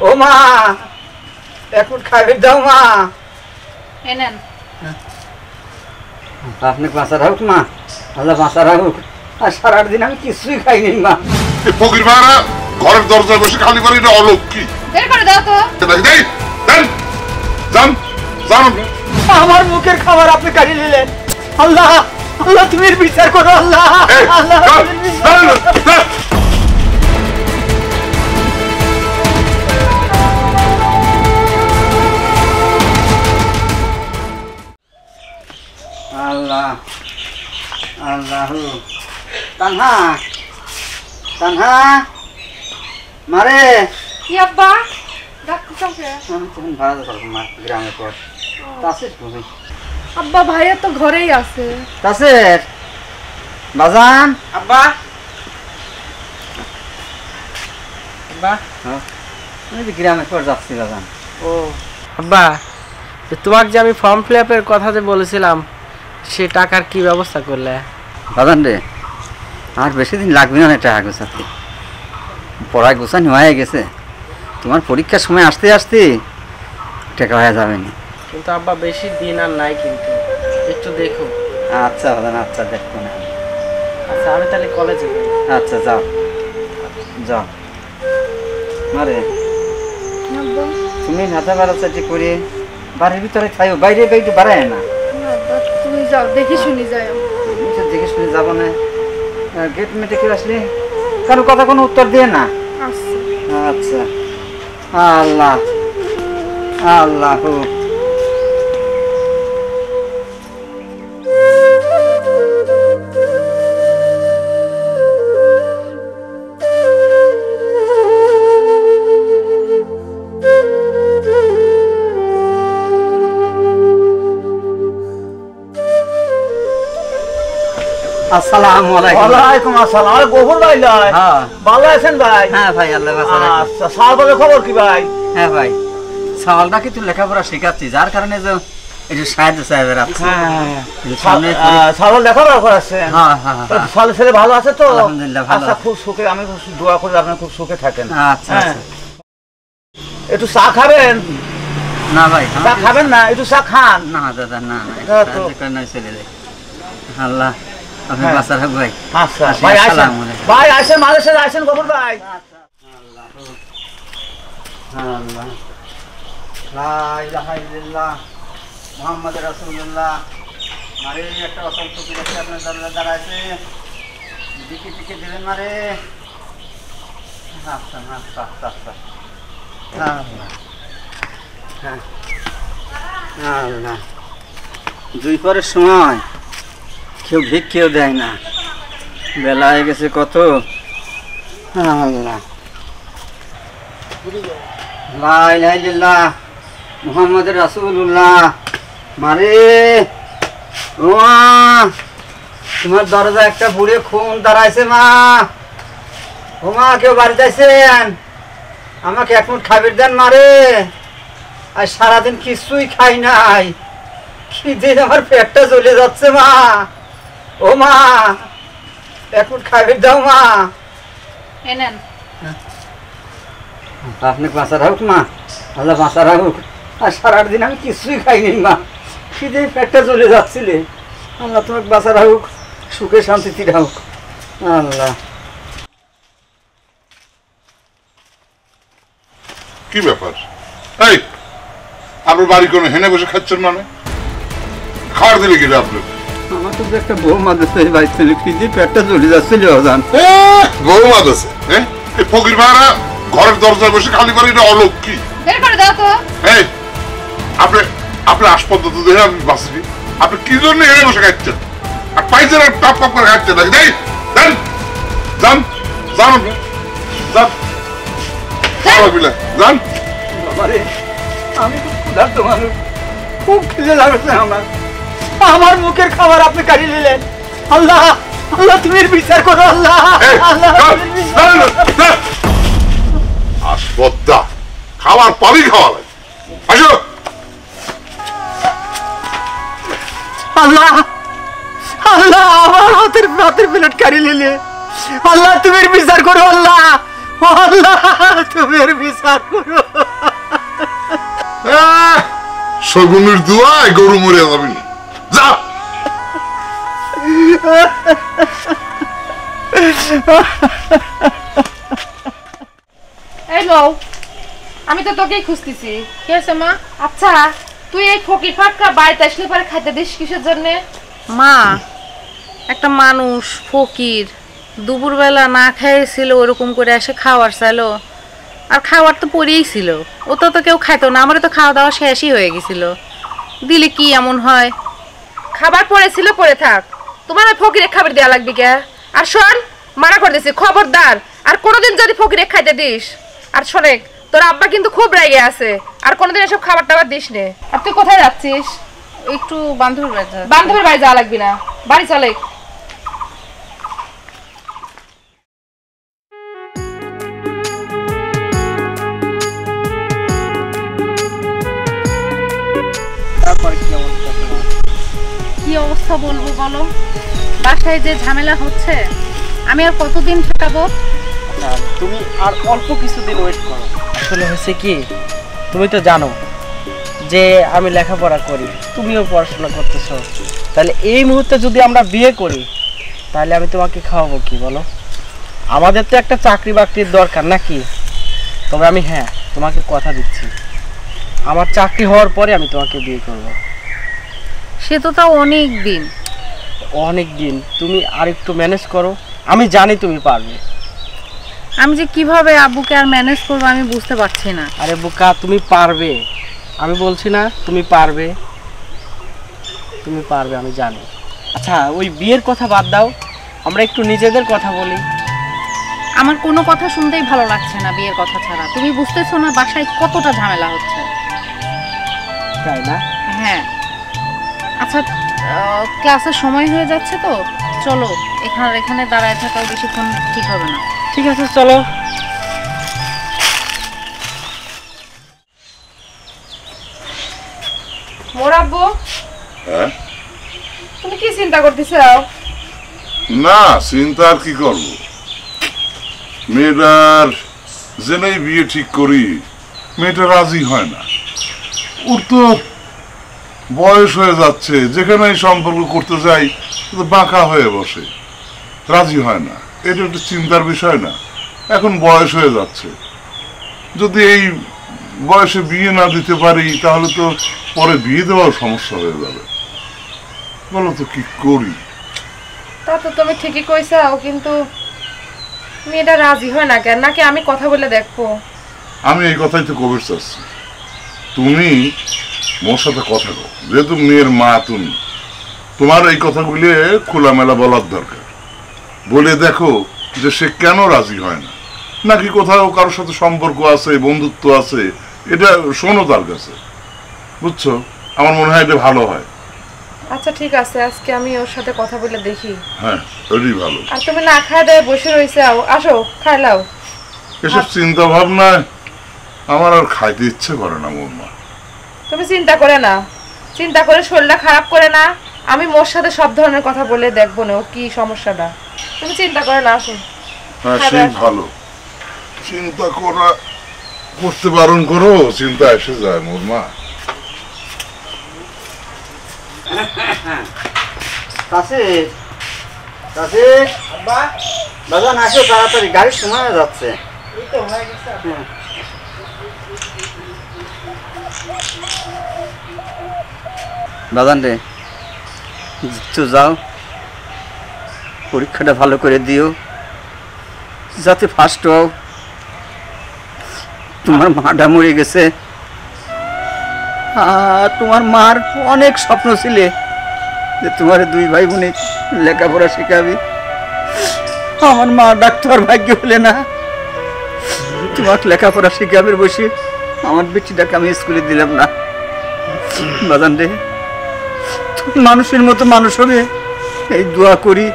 ও মা এখন খাইবে দাও মা। এনেন আপনি বাঁচা রাখুক মা, আল্লাহ বাঁচা রাখুক। আর সারাটা দিন আমি কিছুই খাইনি মা। ফকির ভাড়া ঘরের দরজায় বসে খালি করে এটা অলক্ষী। বের করে দাও তো। আমার মুখের খাবার আপনি কাড়ি নিলেন। আল্লাহ আল্লাহ তুমি বিচার করো। আল্লাহ আল্লাহ আল্লাহ আল্লাহ। তানহা তানহা মারে কি আব্বা ডাক্তার কাছে? আমি তখন ভাড়া যাবো মা গ্রামের পর। তাসির তুমি? আব্বা ভাইয়া তো ঘরেই আছে। তাসির বাজান। আব্বা আব্বা আমি তো গ্রামের পর যাচ্ছি বাজান। ও আব্বা, তোমাকে যে আমি ফর্ম ফিল আপের কথা যে বলেছিলাম সে টাকার কি ব্যবস্থা করলে? বাজান রে আর বেশি দিন লাগবে না টাকা গোছাতে। পড়ায় গোছানি হয়ে গেছে, তোমার পরীক্ষার সময় আসতে আসতে টাকা হয়ে যাবে না। কিন্তু আব্বা বেশি দিন আর নাই, কিন্তু একটু দেখো। আচ্ছা বাজান আচ্ছা দেখবো না। আচ্ছা আমি তাহলে কলেজে যাই। আচ্ছা যাও যাও। মারে আব্বা তুমি হাতে বাড়া চাটি করে বাড়ির ভিতরে খাইও, বাইরে বাইরে বাড়ায় না। আব্বা তুমি যাও, দেখি শুনি যাও। দেখে শুনে যাবো না। গেট মেটে কেউ আসলে কারো কথা কোনো উত্তর দিয়ে না। আচ্ছা আল্লাহ আল্লাহ। আসসালামু আলাইকুম। ওয়ালাইকুম আসসালাম। আরে গফুর ভাই লয়? হ্যাঁ ভালো আছেন ভাই? হ্যাঁ ভাই আল্লাহ বাঁচা রাখুক। আচ্ছা সালবালের খবর কি ভাই? হ্যাঁ ভাই সওয়ালটা কিন্তু লেখাপড়া শেখাচ্ছি, যার কারণে যে একটু সাহায্য সাহেবের আছে। সালবাল লেখাপড়া করাচ্ছেন? হ্যাঁ হ্যাঁ সালের ছেলে ভালো আছে তো? আলহামদুলিল্লাহ ভালো আচ্ছা আছে। খুব সুখে, আমি খুব দোয়া করি আপনি খুব সুখে থাকেন। আচ্ছা হ্যাঁ। আচ্ছা। একটু চা খাবেন? না ভাই চা খাবেন না? একটু চা খান। না দাদা না না হ্যাঁ তো। সাহায্য করে নয় চলে যায়। আল্লাহ আপনি হ্যাঁ। বাঁচা রাখুক ভাই। আচ্ছা আসি, ভাই আসেন, আসসালামু আলাইকুম। ভাই আসেন, মাঝে সাথে আসেন গফুর ভাই। আল্লাহ লা ইলাহা ইল্লাল্লাহ মুহাম্মাদুর রাসূলুল্লাহ। মারে একটা অসংখ্য বিরাশি আপনার দরজা দাঁড়াইছে, দিকে দিকে দিলেন মারে। আচ্ছা আচ্ছা আচ্ছা আচ্ছা। আল্লাহ হ্যাঁ আল্লাহ। দুই পরের সময় কেউ ভিক কেউ দেয় না, বেলা হয়ে গেছে কত। আল্লাহ লা ইলাহা ইল্লাল্লাহ মুহাম্মাদুর রাসূলুল্লাহ। মারে ও মা, তোমার দরজা একটা বুড়ে খুন দাঁড়াইছে মা। ও মা কেউ বাড়িতে আছেন? আমাকে এক মুঠ খাবার দেন মারে। আর সারাদিন কিছুই খাই নাই, খিদে আমার পেটটা জ্বলে যাচ্ছে মা। ও মা এক মুঠ খাবার দাও মা। এনেন আপনি বাঁচা রাখুক মা, আল্লাহ বাঁচা রাখুক। আর সারাটা দিন আমি কিছুই খাইনি মা, খিদে পেটটা চলে যাচ্ছিলে। আল্লাহ তোমাকে বাঁচা রাখুক, সুখে শান্তিতে রাখুক। আল্লাহ কি ব্যাপার? এই আপনার বাড়ি কোনো হেনে বসে খাচ্ছেন মানে? খাওয়ার দিলে কি আপনার? আমার তো একটা বউ মাদ্রাসা বাড়িতে খিদে পেটটা চলে যাচ্ছিল। জান বৌমা আছে? হ্যাঁ এই ফকির ভাড়া ঘরের দরজায় বসে খালি করে এটা অলক্ষী। বের করে দাও তো। এই আপনি আপনার আসপদ্ধ দেখে আমি বাঁচবি। আপনি কি জন্য হেনে বসে খাচ্ছেন? আর পাইছেন আর টপ টপ করে খাচ্ছেন নাকি? দেন দেন যান যান আপনি যান যান। বাবারে আমি খুব ক্ষুধার্ত মানুষ, খুব খিদে লাগছে আমার। আমার মুখের খাবার আপনি কাড়ি নিলেন। আল্লাহ আল্লাহ তুমি বিচার করো। আল্লাহ আল্লাহ আসপদ্দা খাবার পাবি খাওয়া লাগে। আসো আল্লাহ আল্লাহ আমার হাতের প্লেট কাড়ি নিলে। আল্লাহ তুমি বিচার করো। আল্লাহ ও আল্লাহ তুমি এর বিচার করো। শগুনের দুয়ায় গরু মরে যাবি না। যা এই লও, আমি তো তোকেই খুঁজতেছি। কি হয়েছে মা? আচ্ছা, তুই এই ফকির ফাঁকা বাড়িতে আসলে পরে খাইতে দিস কিসের জন্য? মা, একটা মানুষ ফকির দুপুরবেলা না খেয়েছিল, ওরকম করে এসে খাওয়ার চাইলো, আর খাওয়ার তো পরেই ছিল, ও তো কেউ খাইতো না, আমারও তো খাওয়া দাওয়া শেষই হয়ে গেছিল, দিলে কি এমন হয়? খাবার পড়েছিল, পড়ে থাক, তোমার ওই ফকিরে খাবার দেওয়া লাগবে কে? আর শোন, মানা করে দিছি খবরদার, আর কোনোদিন যদি ফকিরে খাইতে দিস, আর শোনে তোর আব্বা কিন্তু খুব রেগে আছে, আর কোনোদিন এসব খাবার টাবার দিস নে। আর তুই কোথায় যাচ্ছিস? একটু বান্ধবীর বাড়ি যাচ্ছি। বান্ধবীর বাড়ি যাওয়া লাগবি না, বাড়ি চলে। তারপরে কি অবস্থা তোমার? কি অবস্থা বলবো বলো, বাসায় যে ঝামেলা হচ্ছে, আমি আর কতদিন ঠেকাবো? আচ্ছা, তুমি আর অল্প কিছুদিন ওয়েট করো। আসলে হয়েছে কি, তুমি তো জানো যে আমি লেখাপড়া করি, তুমিও পড়াশোনা করতেছো, তাহলে এই মুহূর্তে যদি আমরা বিয়ে করি তাহলে আমি তোমাকে খাওয়াবো কি বলো? আমাদের তো একটা চাকরি বাকরির দরকার নাকি? তবে আমি হ্যাঁ তোমাকে কথা দিচ্ছি, আমার চাকরি হওয়ার পরে আমি তোমাকে বিয়ে করব। সে তো তাও অনেক দিন। অনেক দিন? তুমি আর একটু ম্যানেজ করো, আমি জানি তুমি পারবে। আমি যে কিভাবে আব্বুকে আর ম্যানেজ করবো আমি বুঝতে পারছি না। আরে বোকা, তুমি পারবে, আমি বলছি না তুমি পারবে, তুমি পারবে, আমি জানি। আচ্ছা, ওই বিয়ের কথা বাদ দাও, আমরা একটু নিজেদের কথা বলি। আমার কোনো কথা শুনতেই ভালো লাগছে না বিয়ের কথা ছাড়া। তুমি বুঝতেছো না বাসায় কতটা ঝামেলা হচ্ছে? তাই না? হ্যাঁ। আচ্ছা, ক্লাসের সময় হয়ে যাচ্ছে তো, চলো, এখানে দাঁড়ায় থাকাও বেশিক্ষণ ঠিক হবে না। ঠিক আছে, চলো। মোর আব্বু, হ্যাঁ? তুমি কি চিন্তা করতেছো? না, চিন্তা আর কি করবো, মেয়েটার জেনেই বিয়ে ঠিক করি, মেয়েটা রাজি হয় না। ওর তো বয়স হয়ে যাচ্ছে, যেখানে সম্পর্ক করতে যাই তো বাঁকা হয়ে বসে, রাজি হয় না। এটা একটা চিন্তার বিষয় না? এখন বয়স হয়ে যাচ্ছে, যদি এই বয়সে বিয়ে না দিতে পারি তাহলে তো পরে বিয়ে দেওয়ার সমস্যা হয়ে যাবে। বলো তো কি করি? তা তো তুমি ঠিকই কইছাও, কিন্তু মেয়েটা রাজি হয় না কেন? নাকি আমি কথা বলে দেখবো? আমি এই কথাই তো কবে চাচ্ছি, তুমি মোর সাথে কথা কও, যেহেতু মেয়ের মা তুমি, তোমার এই কথাগুলি খোলামেলা বলার দরকার। বলে দেখো যে সে কেন রাজি হয় না, নাকি কোথাও কারোর সাথে সম্পর্ক আছে, বন্ধুত্ব আছে, এটা শোনো তার কাছে, বুঝছো? আমার মনে হয় এটা ভালো হয়। আচ্ছা ঠিক আছে, আজকে আমি ওর সাথে কথা বলে দেখি। হ্যাঁ, ওইটাই ভালো। আর তুমি না খায় দেয় বসে রয়েছে, আসো খাই লাও। এসব চিন্তা ভাবনায় আমার আর খাইতে ইচ্ছে করে না মোর মা। তুমি চিন্তা করে না, চিন্তা করে শরীরটা খারাপ করে না, আমি মোর সাথে সব ধরনের কথা বলে দেখবো না ওর কি সমস্যাটা। তুমি চিন্তা করে না, আসো। হ্যাঁ, খাবে সেই আসো। ভালো। চিন্তা করতে বারণ করো, চিন্তা এসে যায় মোর মা। বাজান আসো তাড়াতাড়ি, গাড়ির সময় হয়ে যাচ্ছে। বাজান রে, তো যাও, পরীক্ষাটা ভালো করে দিও, যাতে ফার্স্ট হও। তোমার মাটা মরে গেছে, আর তোমার মার অনেক স্বপ্ন ছিল যে তোমার দুই ভাই বোনে লেখাপড়া শেখাবি। আমার মা ডাক্তার ভাগ্য হলে না, তোমাকে লেখাপড়া শেখাবে বসে আমার বেটিটাকে আমি স্কুলে দিলাম না। বাজান রে, তুমি মানুষের মতো মানুষ হবে এই দোয়া করি,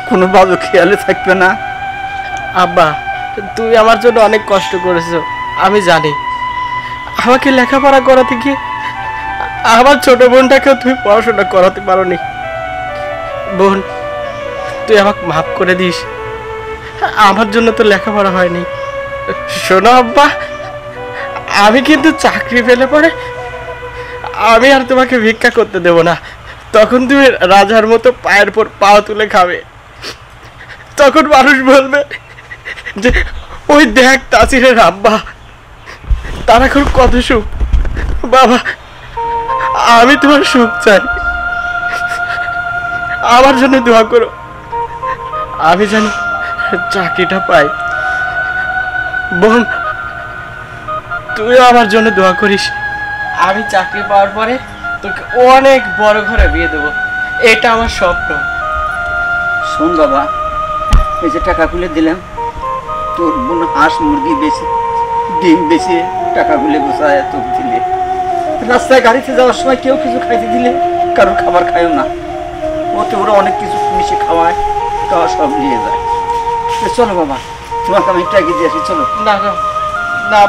কোনো বাজু খেয়ালে থাকবে না। আব্বা, তুমি আমার জন্য অনেক কষ্ট করেছো, আমি জানি। আমাকে লেখাপড়া করাতে গিয়ে আমার ছোট বোনটাকেও তুমি পড়াশোনা করাতে পারোনি। বোন, তুই আমাকে মাফ করে দিস। আমার জন্য তো লেখাপড়া হয়নি। শোনো আব্বা, আমি কিন্তু চাকরি পেলে পরে আমি আর তোমাকে ভিক্ষা করতে দেব না। তখন তুমি রাজার মতো পায়ের পর পাও তুলে খাবে। তখন মানুষ বলবে যে ওই দেখ তাসিরের আব্বা, তার এখন কত সুখ। বাবা, আমি তোমার সুখ চাই, আমার জন্য দোয়া করো, আমি যেন চাকরিটা পাই। বোন, তুইও আমার জন্য দোয়া করিস, আমি চাকরি পাওয়ার পরে তোকে অনেক বড় ঘরে বিয়ে দেবো, এটা আমার স্বপ্ন। শোন বাবা, এই যে টাকাগুলো দিলাম, তোর বোন হাঁস মুরগি বেশি ডিম বেশি টাকাগুলো গোছায় তোকে দিলে, রাস্তায় গাড়িতে যাওয়ার সময় কেউ কিছু খাইতে দিলে কারোর খাবার খায়ও না, ওতে ওরা অনেক কিছু মিশে খাওয়ায়, খাওয়া সব নিয়ে যায়। চলো বাবা, তোমাকে আমি টাকা দিয়ে আসি, চলো। না না না,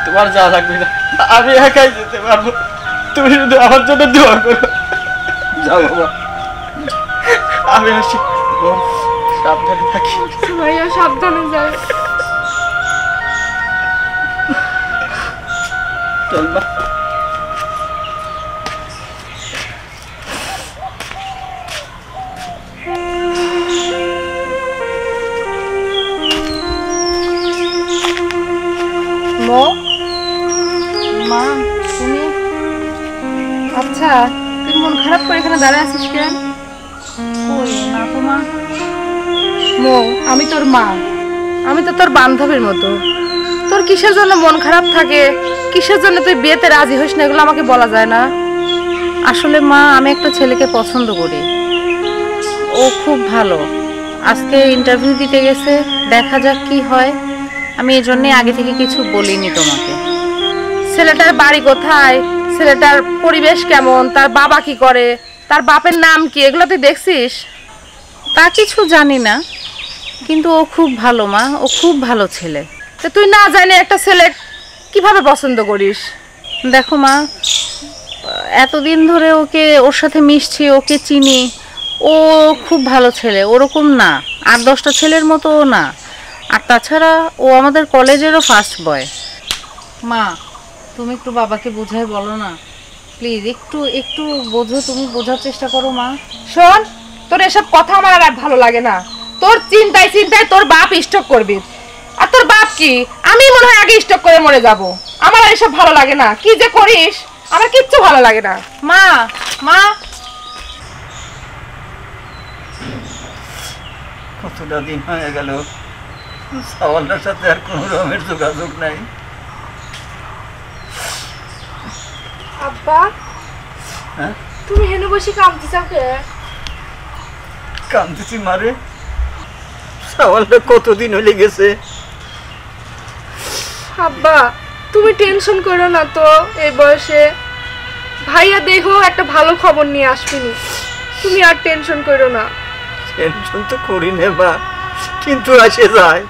তোমার যা লাগবে না, আমি একাই যেতে পারবো, তুমি শুধু আমার জন্য দোয়া করো। যাও বাবা, আমি আসি, সাবধানে থাকি। ভাইয়া সাবধানে যাও। চল বা। মা, তুমি আচ্ছা, তুই মন খারাপ করে এখানে দাঁড়ায় আছিস কেন? কই না তো মা। মো, আমি তোর মা, আমি তো তোর বান্ধবীর মতো। তোর কিসের জন্য মন খারাপ থাকে, কিসের জন্য তুই বিয়েতে রাজি হইস না, এগুলো আমাকে বলা যায় না? আসলে মা, আমি একটা ছেলেকে পছন্দ করি, ও খুব ভালো। আজকে ইন্টারভিউ দিতে গেছে, দেখা যাক কি হয়। আমি এই জন্যে আগে থেকে কিছু বলিনি তোমাকে। ছেলেটার বাড়ি কোথায়, ছেলেটার পরিবেশ কেমন, তার বাবা কি করে, তার বাপের নাম কি, এগুলো তুই দেখছিস? তা কিছু জানি না, কিন্তু ও খুব ভালো মা, ও খুব ভালো ছেলে। তো তুই না জানি একটা ছেলে কিভাবে পছন্দ করিস? দেখো মা, এতদিন ধরে ওর সাথে মিশছি, ওকে চিনি, ও খুব ভালো ছেলে, ওরকম না, 8-10টা ছেলের মতো ও না। আর তাছাড়া ও আমাদের কলেজেরও ফার্স্ট বয়। মা, তুমি একটু বাবাকে বুঝাই বলো না প্লিজ, একটু একটু বোঝো, তুমি বোঝার চেষ্টা করো মা। শোন, তোর এসব কথা আমার আর ভালো লাগে না। তোর চিন্তায় চিন্তায় তোর বাপ স্ট্রোক করবি, আর তোর বাপ কি, আমি মনে হয় আগে স্ট্রোক করে মরে যাব। আমার আর এসব ভালো লাগে না, কি যে করিস আমার কিচ্ছু ভালো লাগে না। মা, মা, কতটা দিন হয়ে গেল সাওয়ালটার সাথে আর কোনো রকমের যোগাযোগ নাই। আব্বা, হ্যাঁ, তুমি হেনে বসে কাঁদতেছ কে? কাঁদতেছি মারে, সাওয়ালটা কতদিন হয়ে গেছে। আব্বা, তুমি টেনশন করো না তো, এই বয়সে ভাইয়া দেখো একটা ভালো খবর নিয়ে আসবিনি, তুমি আর টেনশন করো না। টেনশন তো করি নে বা, কিন্তু আসে যায়।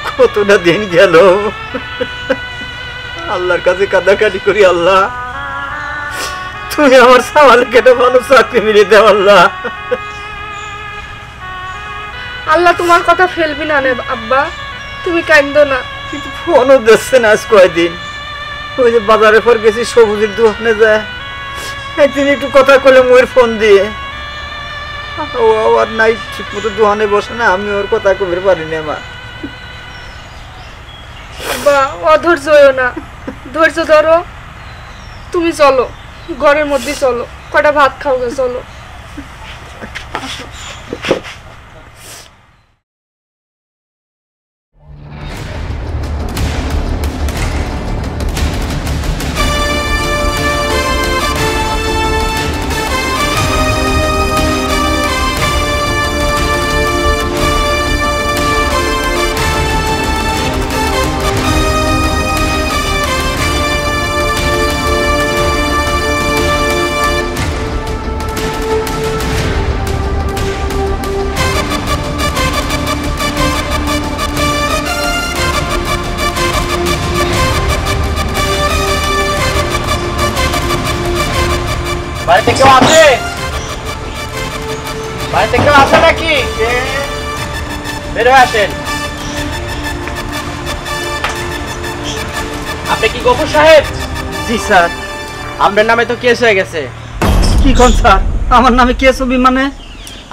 কতটা দিন গেল, আল্লাহর কাছে কাঁদাকাটি করি, আল্লাহ তুমি আমার সাওয়ালকে একটা ভালো চাকরি মিলিয়ে দাও আল্লাহ। আল্লাহ তোমার কথা ফেলবি না রে আব্বা, তুমি কাঁদো না। কিন্তু ফোনও দিচ্ছে না আজ কয়দিন। ওই যে বাজারে পর গেছি সবুজের দোকানে যায়, একদিন একটু কথা কলে মুয়ের ফোন দিয়ে, ও আবার নাই ঠিক মতো দোকানে বসে না, আমি ওর কথা কবির পারি না মা। আব্বা, অধৈর্য হইও না, ধৈর্য ধরো। তুমি চলো ঘরের মধ্যে, চলো কটা ভাত খাও গে, চলো। বাড়িতে কেউ আছে? বাড়িতে কেউ আছে নাকি? বের হয়ে আসেন। আপনি কি গফুর সাহেব? জি স্যার। আপনার নামে তো কেস হয়ে গেছে। কি কোন স্যার? আমার নামে কেস হবে মানে?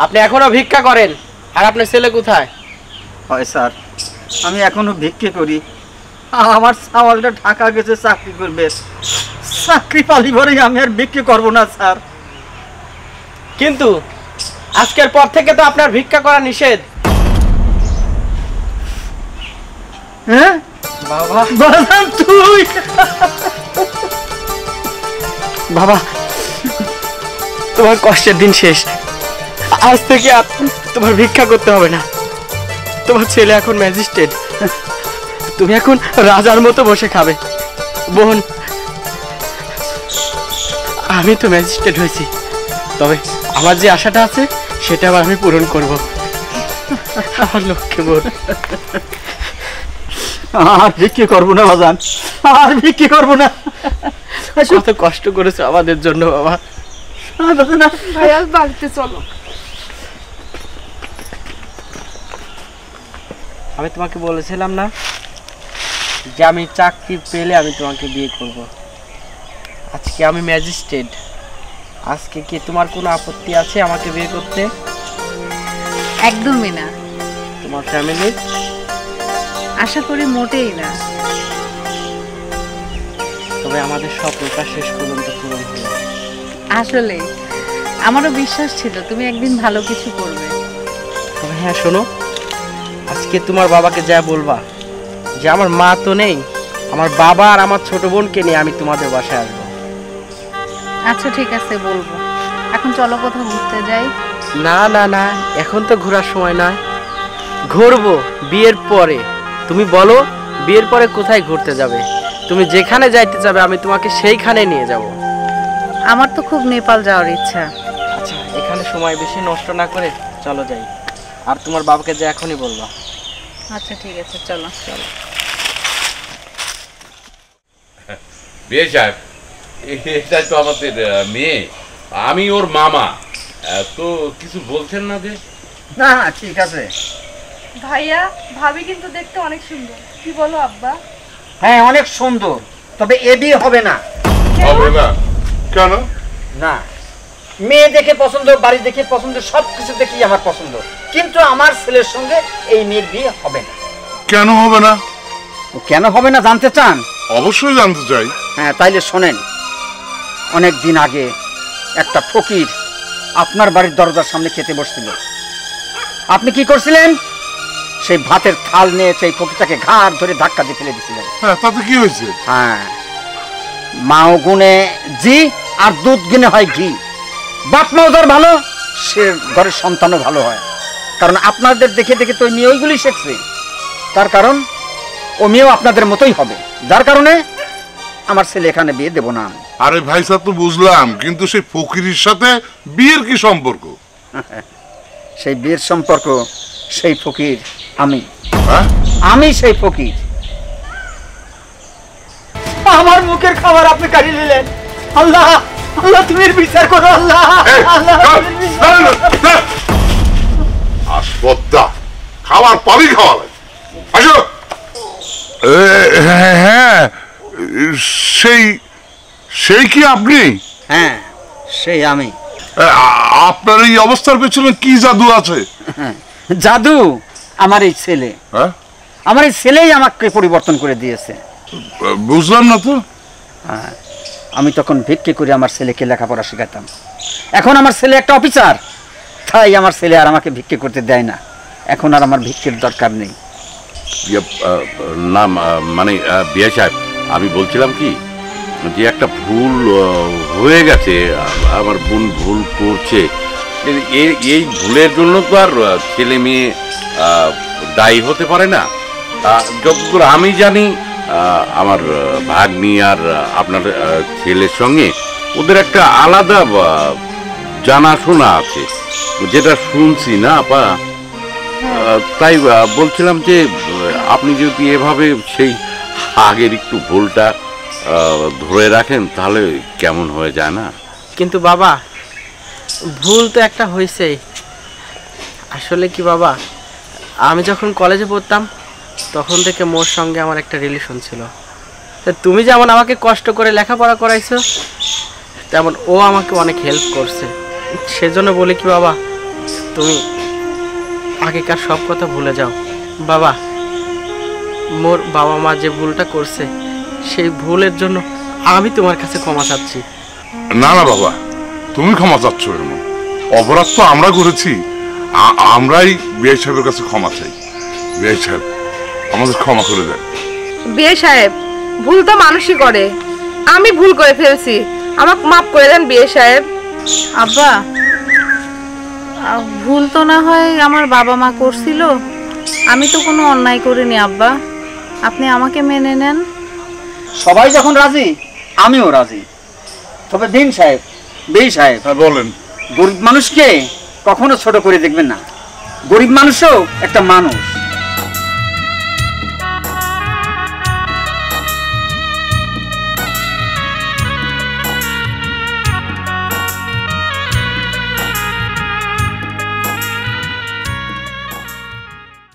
আপনি এখনো ভিক্ষা করেন, আর আপনার ছেলে কোথায়? হয় স্যার, আমি এখনো ভিক্ষে করি। আমার সাওয়ালটা ঢাকা গেছে চাকরি করবে। চাকরি পালি ভরেই আমি আর ভিক্ষে করবো না স্যার। কিন্তু আজকের পর থেকে তো আপনার ভিক্ষা করা নিষেধ। হ্যাঁ বাবা, বাজান তুই? বাবা, তোমার কষ্টের দিন শেষ। আজ থেকে আর তোমার ভিক্ষা করতে হবে না। তোমার ছেলে এখন ম্যাজিস্ট্রেট। তুমি এখন রাজার মতো বসে খাবে। বোন, আমি তো ম্যাজিস্ট্রেট হয়েছি, তবে আমার যে আশাটা আছে সেটা আবার আমি পূরণ করব। আমার লক্ষ্যে বোন। আর ভিক্ষে করবো না বাজান, আর ভিক্ষে করবো না। কত কষ্ট করেছো আমাদের জন্য বাবা। ভাইয়া বাড়িতে চলো। আমি তোমাকে বলেছিলাম না যে আমি চাকরি পেলে আমি তোমাকে বিয়ে করব। আজকে আমি ম্যাজিস্ট্রেট। আজকে কি তোমার কোনো আপত্তি আছে আমাকে বিয়ে করতে? একদমই না, তোমার ফ্যামিলির? আশা করি মোটেই না। তবে আমাদের স্বপ্নটা শেষ পর্যন্ত পূরণ হলো। আসলে আমারও বিশ্বাস ছিল তুমি একদিন ভালো কিছু করবে। তবে হ্যাঁ শোনো, আজকে তোমার বাবাকে যা বলবা যে আমার মা তো নেই, আমার বাবা আর আমার ছোট বোনকে নিয়ে আমি তোমাদের বাসায় আসবো। আচ্ছা ঠিক আছে, বলবো। এখন চলো কোথাও ঘুরতে যাই। না না না, এখন তো ঘোরার সময় নয়, ঘুরবো বিয়ের পরে। তুমি বলো বিয়ের পরে কোথায় ঘুরতে যাবে? তুমি যেখানে যাইতে চাবে আমি তোমাকে সেইখানে নিয়ে যাব। আমার তো খুব নেপাল যাওয়ার ইচ্ছা। আচ্ছা, এখানে সময় বেশি নষ্ট না করে চলো যাই। আর তোমার বাবাকে যে এখনই বলবা। আচ্ছা ঠিক আছে, চলো চলো। বিয়ে সাহেব, এটা তো আমাদের মেয়ে, আমি ওর মামা। তো কিছু বলছেন না যে? না ঠিক আছে। ভাইয়া ভাবি কিন্তু দেখতে অনেক সুন্দর, কি বলো আব্বা? হ্যাঁ অনেক সুন্দর, তবে এ বিয়ে হবে না। হবে না কেন? না, মেয়ে দেখে পছন্দ, বাড়ি দেখে পছন্দ, সবকিছু দেখি আমার পছন্দ, কিন্তু আমার ছেলের সঙ্গে এই মেয়ের বিয়ে হবে না। কেন হবে না? কেন হবে না জানতে চান? অবশ্যই জানতে চাই। হ্যাঁ তাইলে শোনেন। অনেক দিন আগে একটা ফকির আপনার বাড়ির দরজার সামনে খেতে বসছিল। আপনি কি করছিলেন? সেই ভাতের থাল নিয়ে সেই ফকিরটাকে ঘাড় ধরে ধাক্কা দিয়ে ফেলে দিয়েছিলেন। হ্যাঁ, তাতে কি হয়েছে? হ্যাঁ, মাও গুনে জি আর দুধ গুনে হয় ঘি। বাপ মাও যার ভালো, সে ঘরের সন্তানও ভালো হয়। কারণ আপনাদের দেখে দেখে তো ওই মেয়ে ওইগুলি শিখছে। তার কারণ ও মেয়েও আপনাদের মতোই হবে, যার কারণে আমার ছেলে এখানে বিয়ে দেব না। আরে ভাই সাহেব, তো বুঝলাম, কিন্তু সেই ফকিরের সাথে বিয়ের কি সম্পর্ক? সেই বিয়ের সম্পর্ক, সেই ফকির আমি। হ্যাঁ, আমি সেই ফকির। আমার মুখের খাবার আপনি কাটিয়ে নিলেন। আল্লাহ, আল্লাহ তুমি এর বিচার করো। আল্লাহ, আল্লাহ তুমি এর বিচার- আসপদ্দা খাবার পাবি, খাওয়া লাগে। আসো। হ্যাঁ, সেই সেই কি আপনি? হ্যাঁ সেই আমি। আপনার এই অবস্থার পেছনে কি জাদু আছে? জাদু আমার এই ছেলে। হ্যাঁ, আমার এই ছেলেই আমাকে পরিবর্তন করে দিয়েছে। বুঝলাম না তো। হ্যাঁ, আমি তখন ভিক্ষে করে আমার ছেলেকে লেখাপড়া শেখাতাম। এখন আমার ছেলে একটা অফিসার, তাই আমার ছেলে আর আমাকে ভিক্ষে করতে দেয় না। এখন আর আমার ভিক্ষের দরকার নেই। না মানে বিয়ে সাহেব, আমি বলছিলাম কি যে একটা ভুল হয়ে গেছে, আমার বোন ভুল করছে। এই ভুলের জন্য তো আর ছেলে মেয়ে দায়ী হতে পারে না। যতদূর আমি জানি আমার ভাগ্নি আর আপনার ছেলের সঙ্গে ওদের একটা আলাদা জানাশোনা আছে, যেটা শুনছি না আপা। তাই বলছিলাম যে আপনি যদি এভাবে সেই আগের একটু ভুলটা ধরে রাখেন তাহলে কেমন হয়ে যায় না? কিন্তু বাবা, ভুল তো একটা হয়েছেই। আসলে কি বাবা, আমি যখন কলেজে পড়তাম তখন থেকে মোর সঙ্গে আমার একটা রিলেশন ছিল। তা তুমি যেমন আমাকে কষ্ট করে লেখাপড়া করাইছো, তেমন ও আমাকে অনেক হেল্প করছে। সেজন্য বলি কি বাবা, তুমি আগেকার সব কথা ভুলে যাও। বাবা, মোর বাবা মা যে ভুলটা করছে সেই ভুলের জন্য আমি তোমার কাছে ক্ষমা চাচ্ছি। না না বাবা, তুমি ক্ষমা চাচ্ছ এর অপরাধ তো আমরা করেছি, আমরাই বিআই সাহেবের কাছে ক্ষমা চাই। বিআই সাহেব আমাদের ক্ষমা করে দেন। বিয়ে সাহেব, ভুল তো মানুষই করে, আমি ভুল করে ফেলছি, আমাকে মাফ করে দেন বিয়ে সাহেব। আব্বা, ভুল তো না হয় আমার বাবা মা করছিল, আমি তো কোনো অন্যায় করিনি আব্বা, আপনি আমাকে মেনে নেন। সবাই যখন রাজি আমিও রাজি। তবে দিন সাহেব, বেই সাহেব, বলেন। গরিব মানুষকে কখনো ছোট করে দেখবেন না। গরিব মানুষও একটা মানুষ।